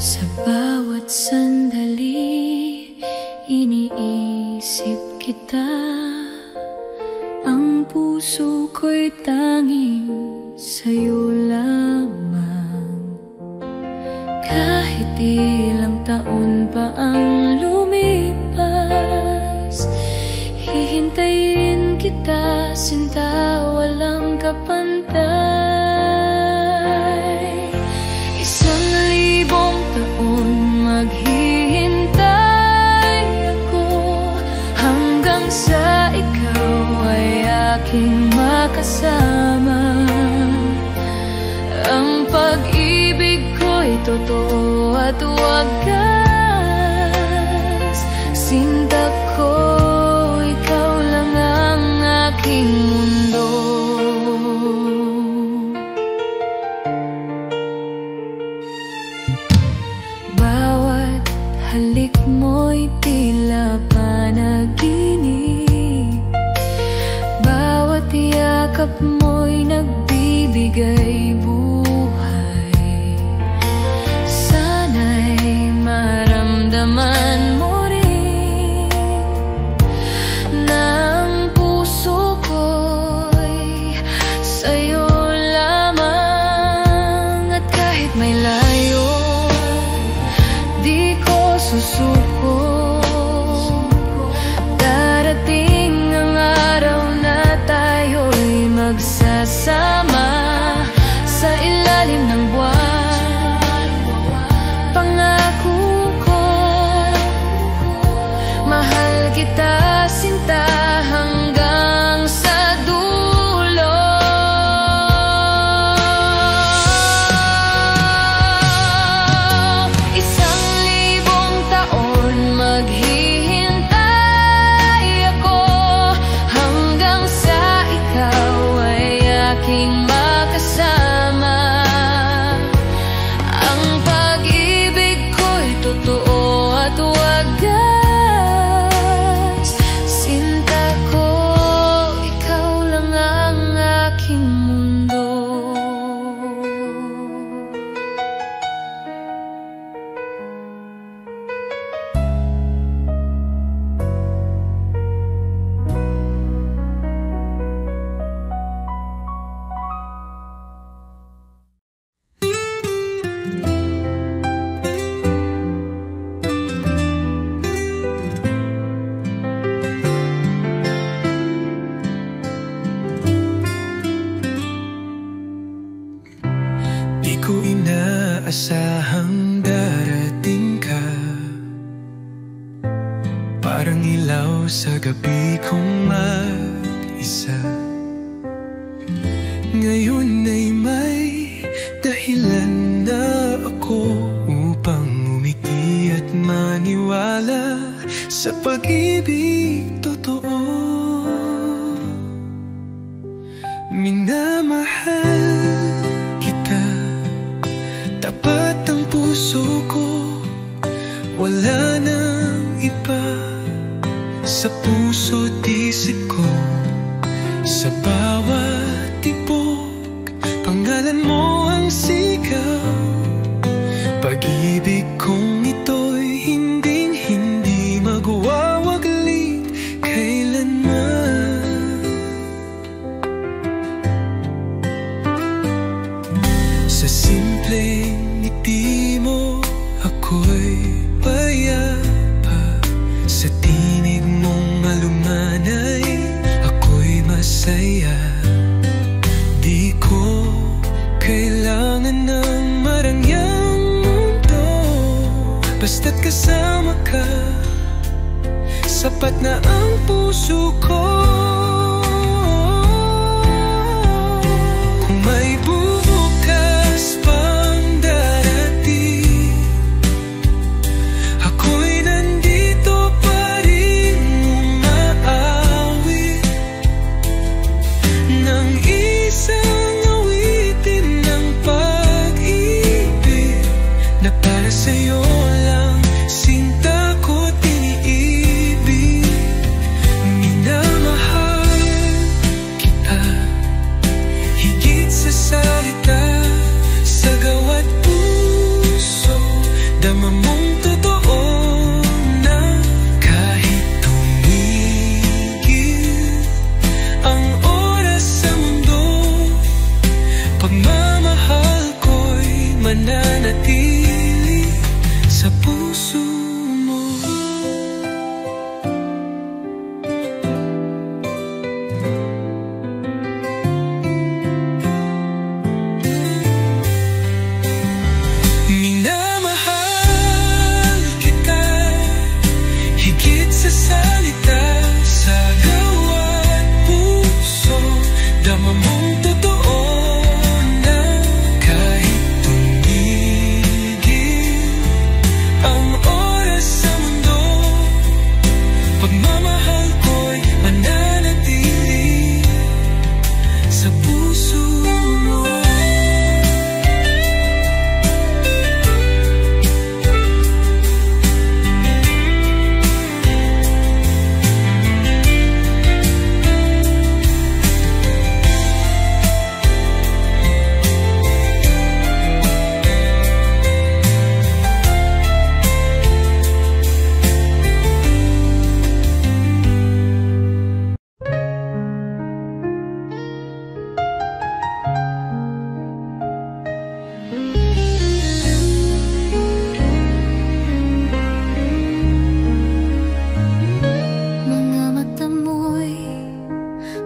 Sa bawat sandali, iniisip kita. Ang puso ko'y tanging sa'yo lamang. Kahit ilang taon pa ang lumipas, hihintayin kita, sinta, walang kapantay. 1,000 taon maghihintay ako, hanggang sa ikaw ay aking makasama. Ang pag-ibig ko'y totoo at wagas. Sinta ko, ikaw lang ang aking mundo. Bawat halik mo'y tila panaginip, bawat yakap mo'y nagbibigay buhay. Sana'y maramdaman mo rin na ang puso ko'y sa'yo lamang. At kahit may layo, di ko susuko. Darating ang araw na tayo'y magsasama sa ilalim ng buwan. Pangako ko, mahal kita, sinta, hanggang sa dulo. 1,000 taon maghihintay ako, hanggang sa ikaw ay aking makasama. Ang pag-ibig ko'y totoo at wagas. Sinta ko, ikaw lang ang aking mundo. Di ko inaasahang darating ka, parang ilaw sa gabi kong mag-isa. Ngayon ay may dahilan na ako upang umiti at maniwala sa pag-ibig totoo. Minamahal kita, tapat ang puso ko, wala nang iba sa puso't isip ko. Sa bawat tibok, pangalan mo ang sigaw. Pag-ibig kong ito'y hinding-hindi magwawaglit kailanman. Sa simpleng ngiti mo ako'y payapa, sa tinig mong malumanay ako'y masaya. Di ko kailangan ng marangyang mundo, basta't kasama ka, sapat na ang puso ko. Kung may bubukas pang darating, ako'y nandito pa rin umaawit ng isang awitin ng pag-ibig na para sa'yo lang, sinta ko't iniibig. Minamahal kita, higit sa salita, sa gawat puso dama mong totoo na kahit tumigil ang oras sa mundo, pagmamahal ko'y mananatili sa puso mo. Minamahal kita higit sa salita, sa gawa't puso, dama mong totoo na kahit tumigil ang oras sa mundo, pagmamahal ko'y mananatili sa puso mo. Mga mata mo'y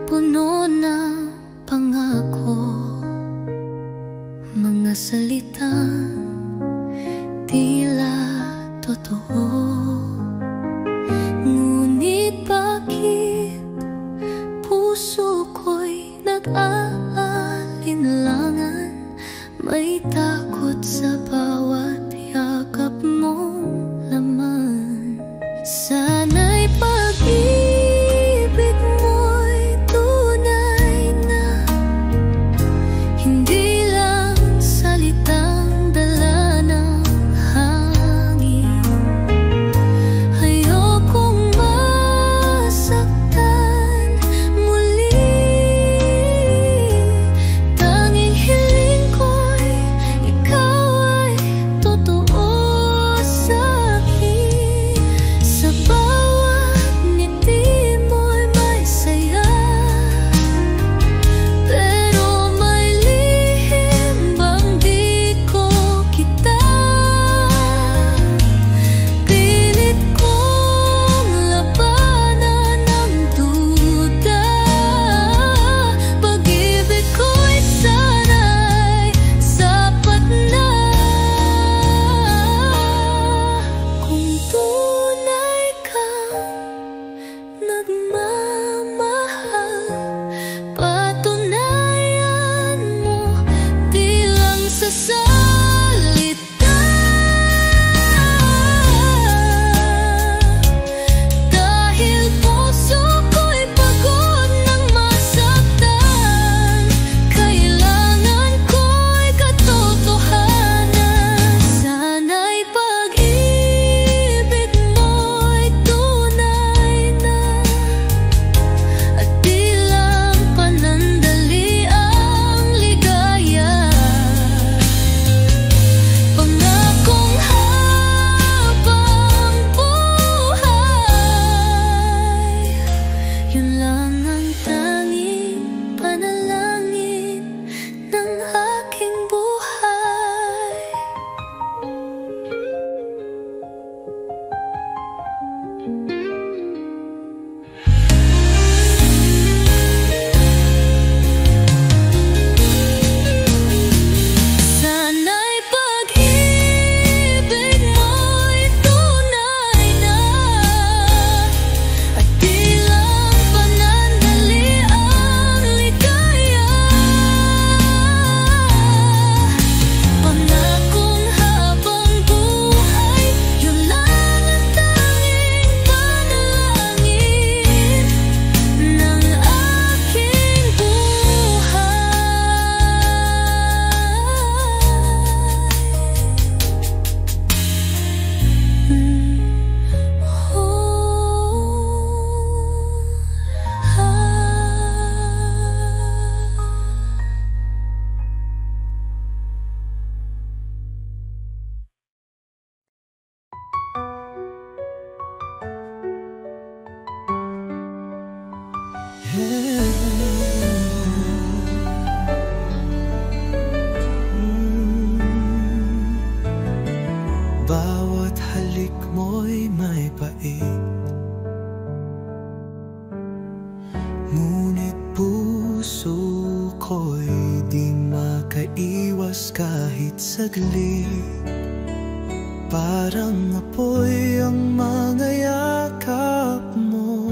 puno ng pangako, mga salitang tila totoo. Ngunit bakit puso ko'y nag-aalinlangan? May takot sa bawat yakap mong laman. Sana'y pag-ibig mo'y tunay na, hindi lang salitang dala ng hangin. Ayokong masaktan muli, tanging hiling ko'y ikaw Bawat halik mo'y may pait, ngunit puso ko'y di makaiwas kahit saglit. Parang apoy ang mga yakap mo,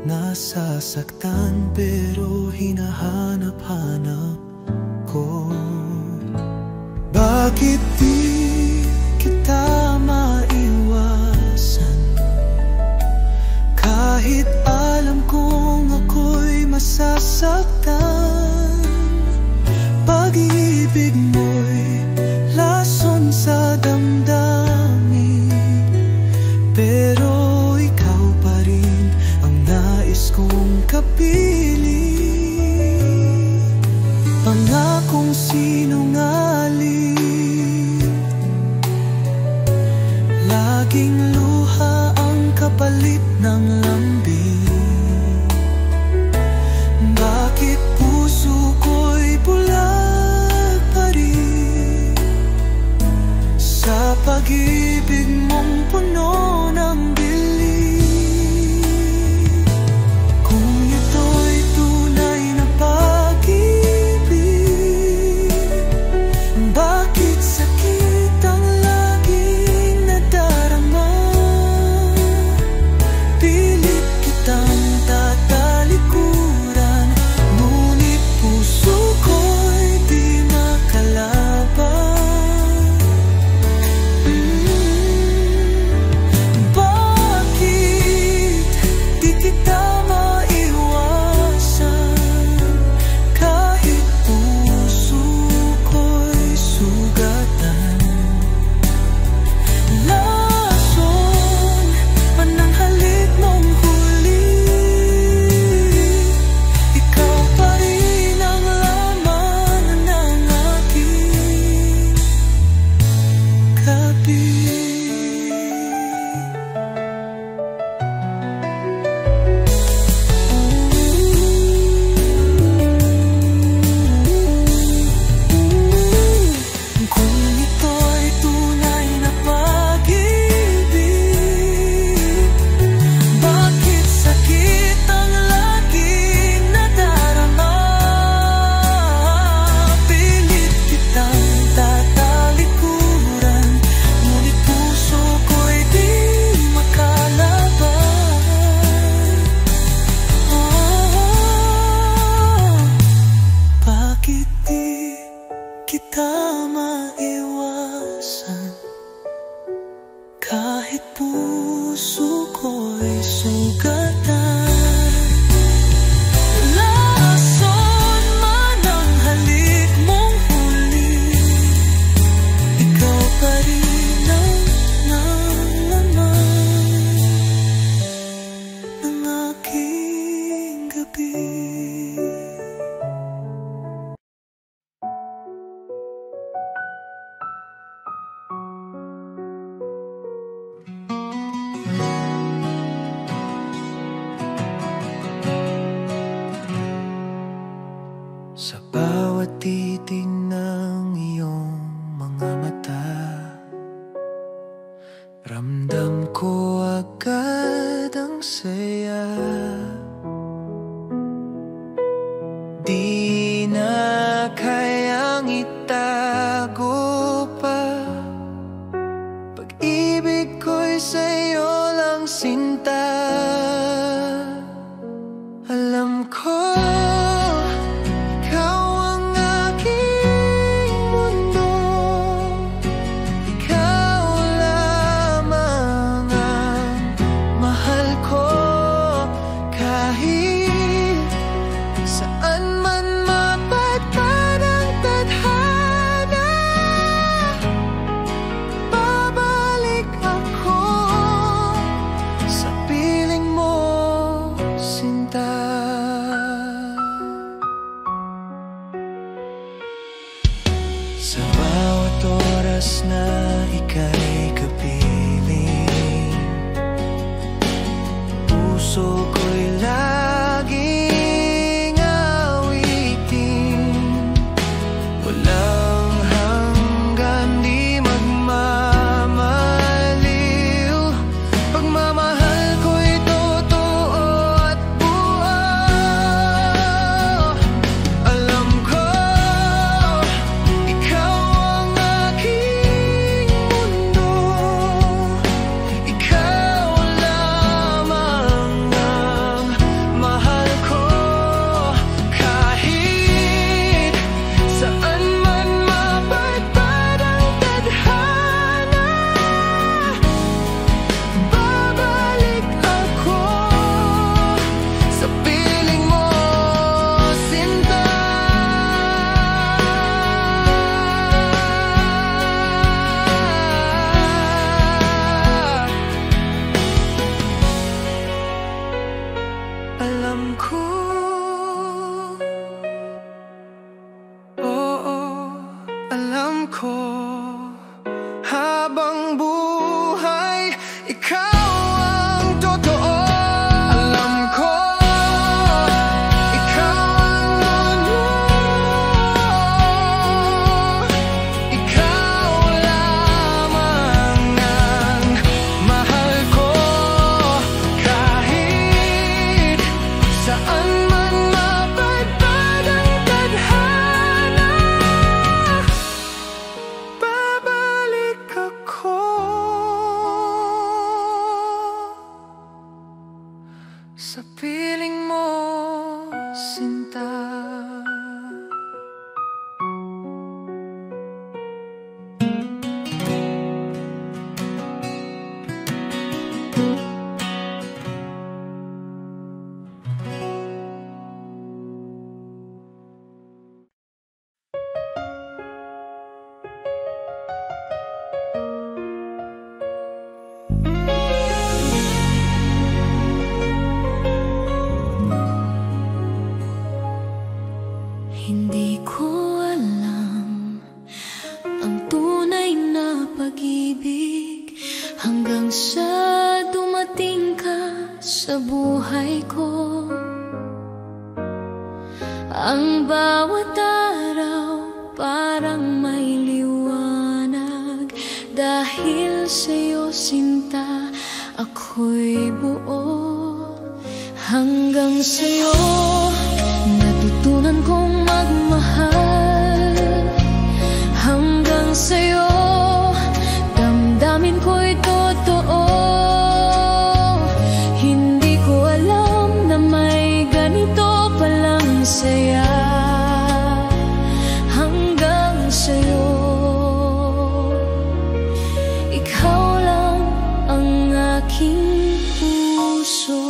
nasasaktan pero hinahanap-hanap ko. Bakit di kita maiwasan, kahit alam kong ako'y masasaktan? Pag-ibig mo'y lason sa damdamin, pero ikaw pa rin ang nais kong kapiling. Pangakong sinungaling, laging luha ang kapalit ng lambing. Bakit puso ko'y bulag pa rin sa pag-ibig mong puno ng dilim? Kung ito'y tunay na pag-ibig, bakit sakit ang laging nadarama? Pilit kitang tatalikuran, ngunit puso ko'y di makalaban. Bakit sa piling mo, sinta. Hindi ko alam ang tunay na pag-ibig hanggang sa dumating ka sa buhay ko. Ang bawat araw parang may liwanag dahil sa'yo, sinta, ako'y buo. Hanggang sa'yo natutunan kong magmahal. Hanggang sa'yo damdamin ko'y totoo. Hindi ko alam na may ganito palang saya. Hanggang sa'yo, ikaw lang ang aking puso.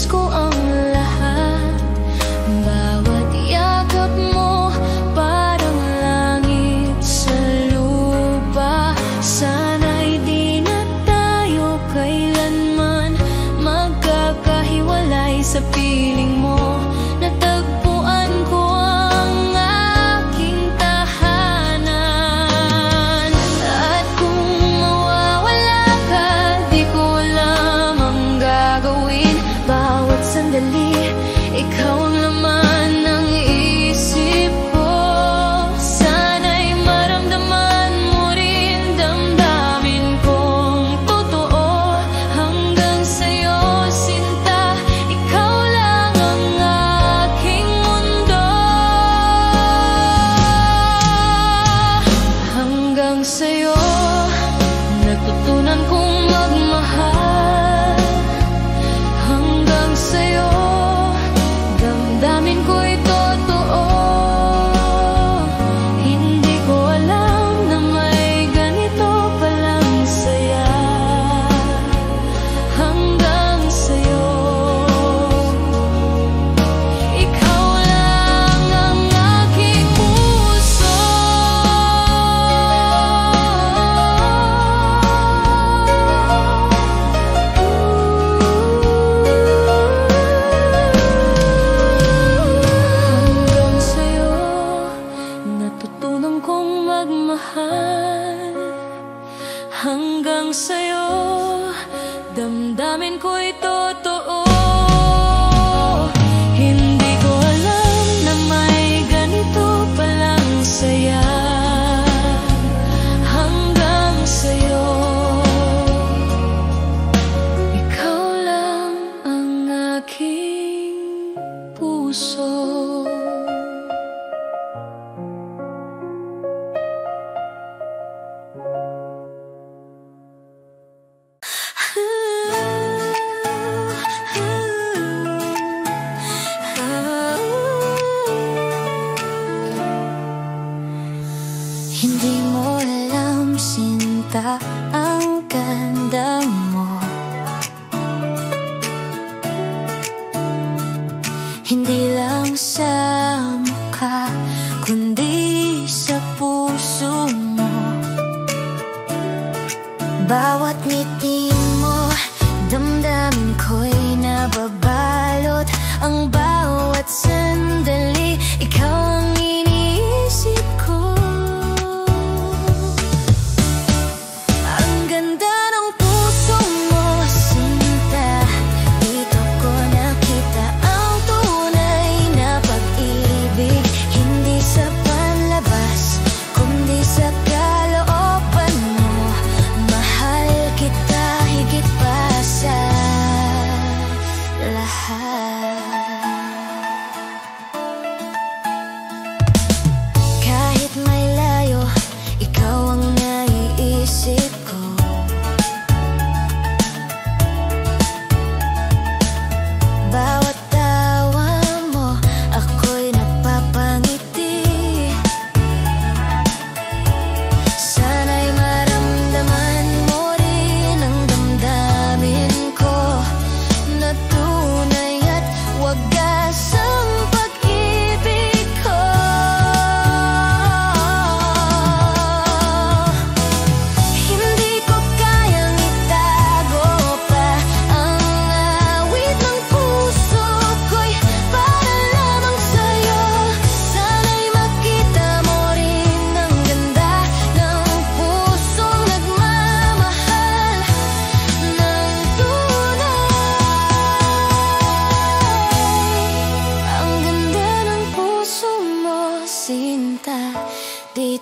Ko ang lahat, bawat yakap mo parang langit sa lupa. Sana'y di na tayo kailanman magkakahiwalay. Sa piling mo natagpuan ko ang aking tahanan. At kung mawawala ka, di ko alam ang gagawin. Bawat sandali, ikaw ang laman ng isip ko. Sana'y maramdaman mo rin, damdamin kong totoo. Hanggang sa'yo, sinta, ikaw lang ang aking mundo. Hanggang sa'yo natutunan kong magmahal. Hanggang sa'yo damdamin ko'y totoo. Hindi ko alam na may ganito palang saya. Hanggang sa'yo, ikaw lang ang aking puso. Hanggang sa'yo natutunan kong magmahal. Hanggang sa'yo damdamin ko'y totoo. Hindi ko alam na may ganito palang saya. Hanggang sa'yo, ikaw lang ang aking puso. Hindi mo alam, sinta, ang ganda mo. Hindi lang sa mukha, kundi sa puso mo. Bawat ngiti mo, damdamin ko'y nababalot. Ang bawat sandali, ikaw ang iniisip ko. Ang ganda ng puso mo, sinta. Dito ko nakita ang tunay na pag-ibig. Hindi sa panlabas, kundi sa kalooban mo. Mahal kita higit pa sa lahat. Kahit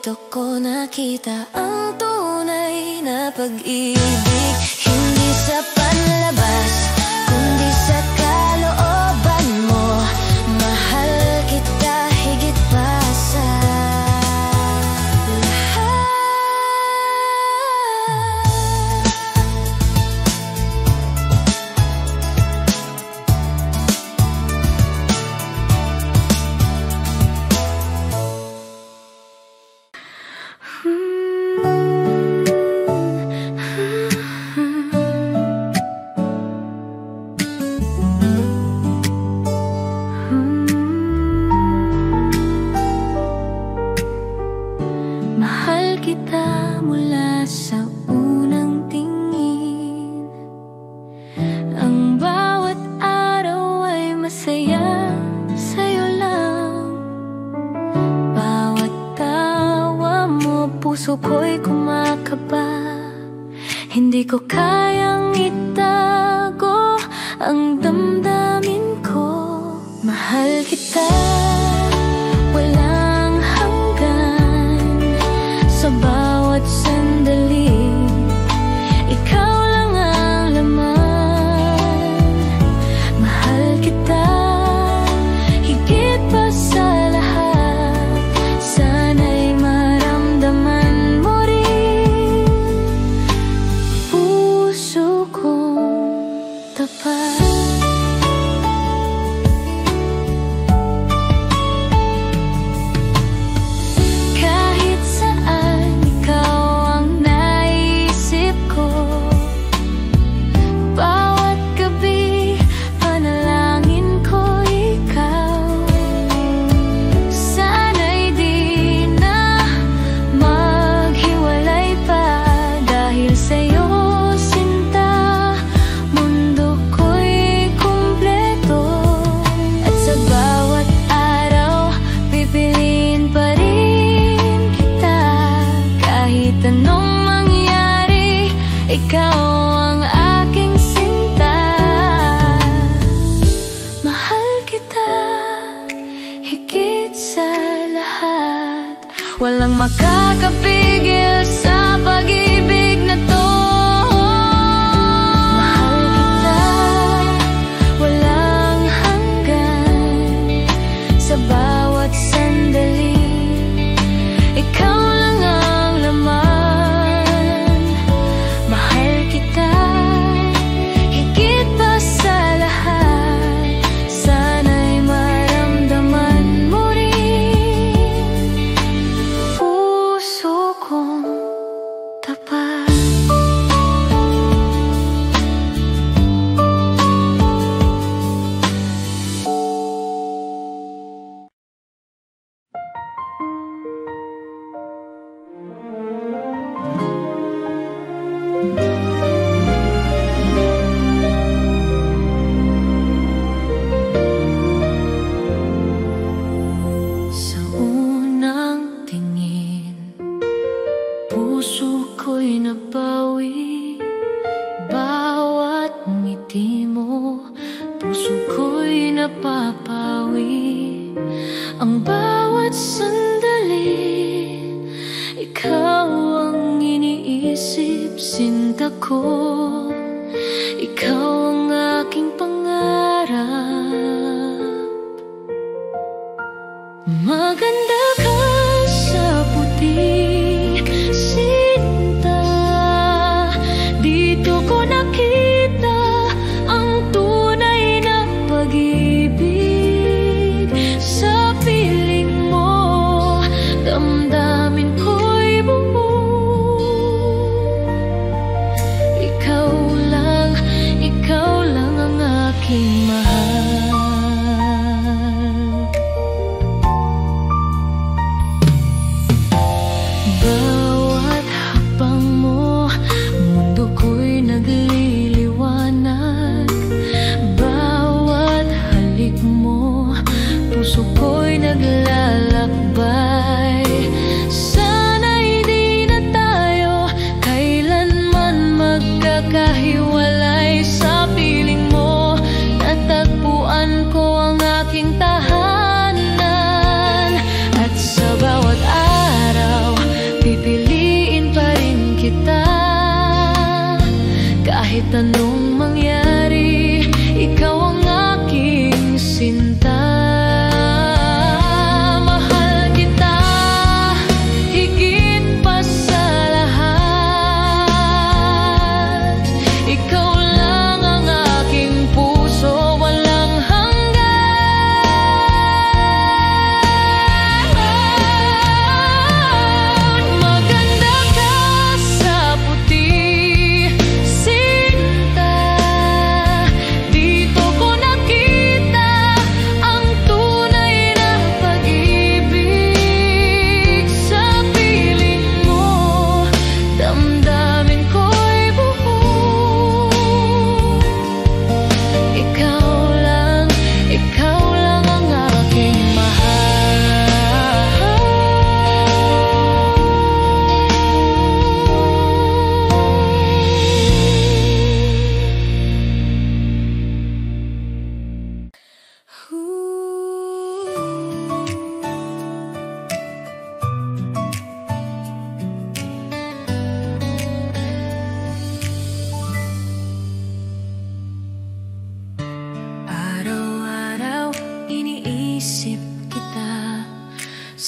dito ko nakita ang tunay na pag-ibig. Hindi sa panlabas, kundi sa kalooban mo. Mahal kita higit pa sa lahat. Mahal kita mula sa unang tingin. Ang bawat araw ay masaya sa'yo lang. Bawat tawa mo, puso ko'y kumakaba. Hindi ko kayang itago ang damdamin ko. Mahal kita walang hanggan. Sa bawat sandali, ikaw lang ang laman. Mahal kita higit pa sa lahat. Sana'y maramdaman mo rin puso kong tapat. Kahit saan ikaw ang naisip ko. Bawat gabi panalangin ko ikaw. Sana'y di na maghiwalay pa. Dahil sa'yo sinta, mundo ko'y kumpleto. At sa bawat araw pipiliin pa rin kita. Kahit anong mangyari, ikaw ang aking sinta. Mahal kita higit sa lahat. Walang makakapigil sa pag-ibig na to. Mahal kita walang hanggan. Sa bawat sandali, ikaw lang ang laman. Mahal kita higit pa sa lahat. Sana'y maramdaman mo rin puso kong tapat. Sa unang tingin, puso ko'y nabawi. Bawat ngiti mo, puso ko'y napapawi. Ang bawat sandali, ikaw ang iniisip, sinta ko. Ikaw ang aking pangarap. Maganda ka sa puti, sinta. Dito ko nakita ang tunay na pag-ibig. Sa piling mo, damdamin ko'y buo. Ikaw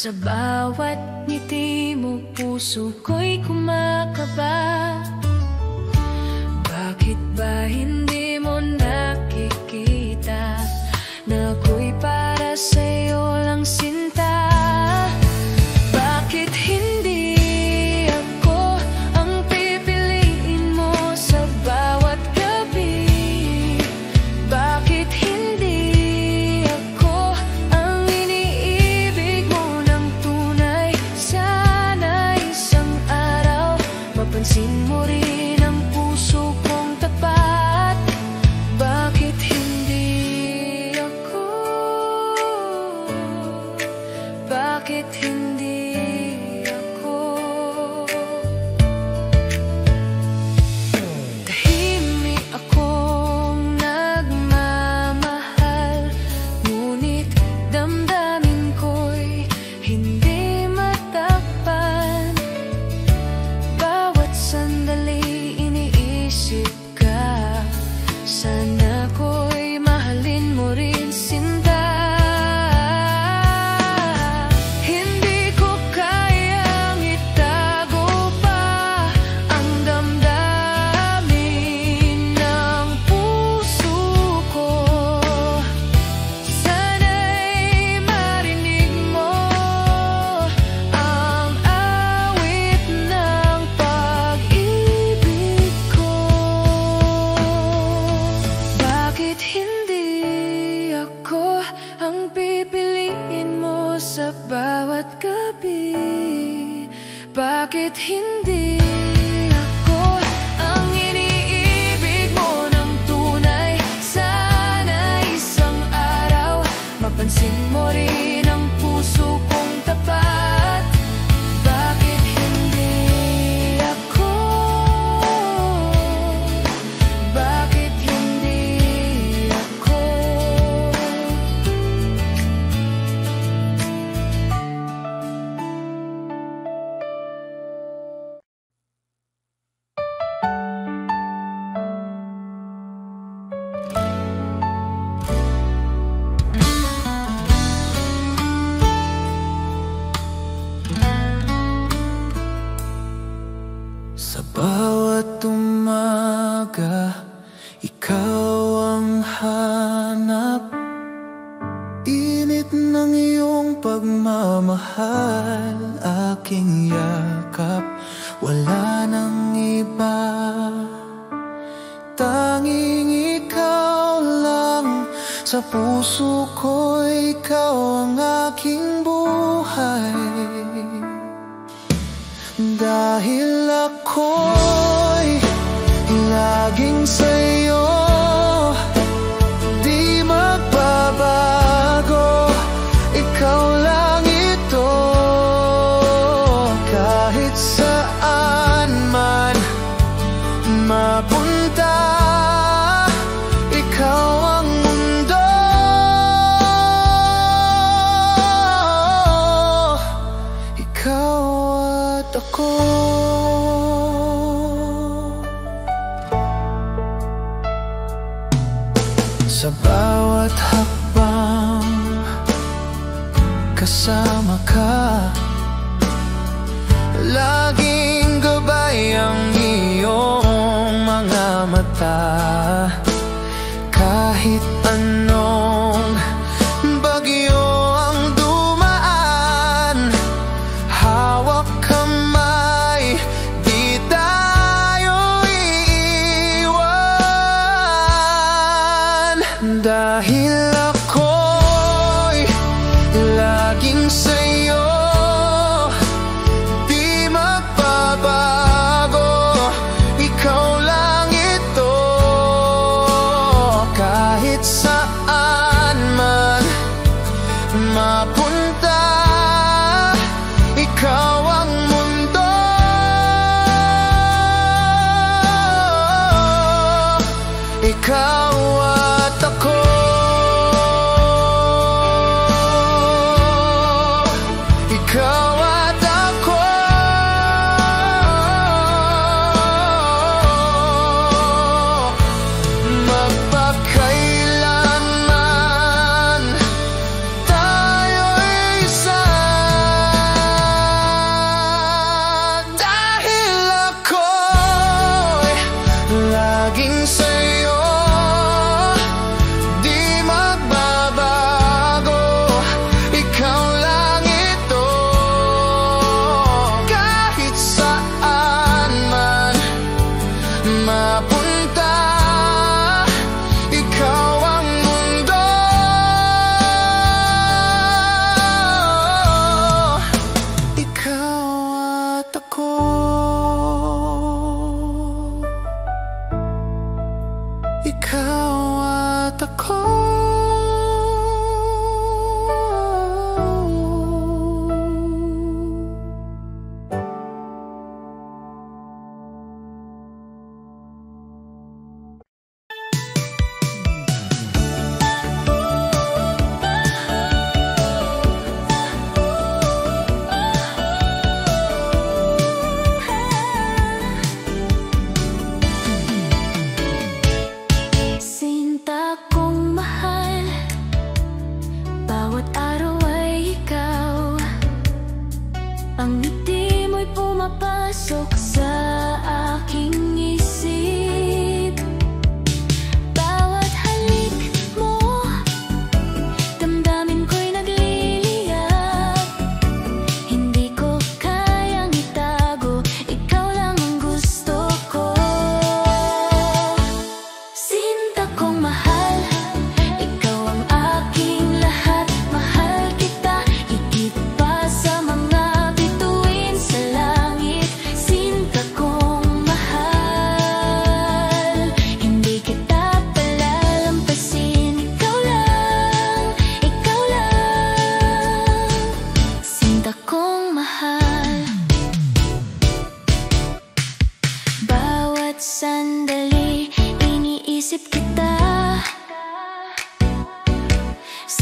Sa bawat ngiti mo, puso ko'y kumakaba. Bakit ba hindi mo nakikita na ako'y para sa'yo lang sinta? Bakit hindi ako ang pipiliin mo sa bawat gabi? Bakit hindi ako ang iniibig mo ng tunay? Sana isang araw mapansin mo rin ang puso kong tapat. Bakit hindi ako? Bakit hindi ako? Tahimik akong nagmamahal, ngunit damdamin ko'y hindi matakpan. Bawat sandali iniisip ka, sana ko'y mahalin mo rin sinta. Hindi ko kayang itago pa ang damdamin ng puso ko. Sana'y marinig mo ang awit ng pag-ibig ko. Bakit hindi ako ang pipiliin mo sa bawat gabi? Bakit hindi ako ang iniibig mo ng tunay? Sana isang araw mapansin mo rin ang puso kong tapat. Bakit hindi ako? Bakit hindi ako? Sa bawat umaga, ikaw ang hanap. Init ng iyong pagmamahal, aking yakap. Wala nang iba, tanging ikaw lang. Sa puso ko, ikaw ang aking buhay. Dahil ako'y laging sa'yo, di magbabago. Ikaw lang ito, kahit saan man mapunta. Ikaw ang mundo, ikaw at ako. Sa bawat hakbang, kasama ka. Laging gabay ang iyong mga mata. Kahit anong bagyo ang dumaan, hawak kamay, di tayo iiwan. Dahil ako'y laging sa'yo, di magbabago. Ikaw lang ito, kahit saan man mapunta. Ikaw ang mundo, ikaw at ako.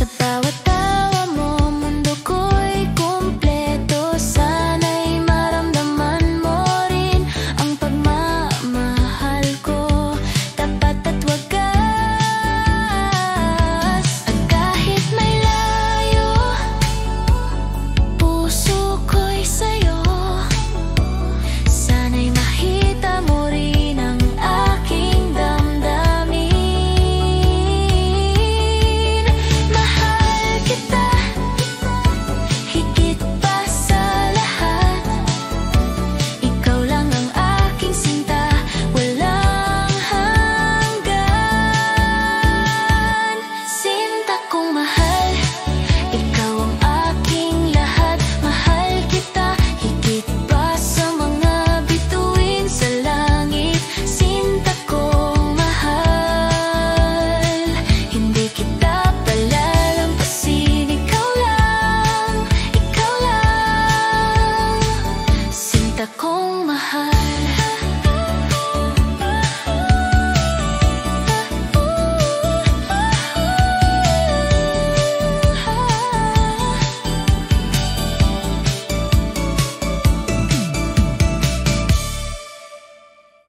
sa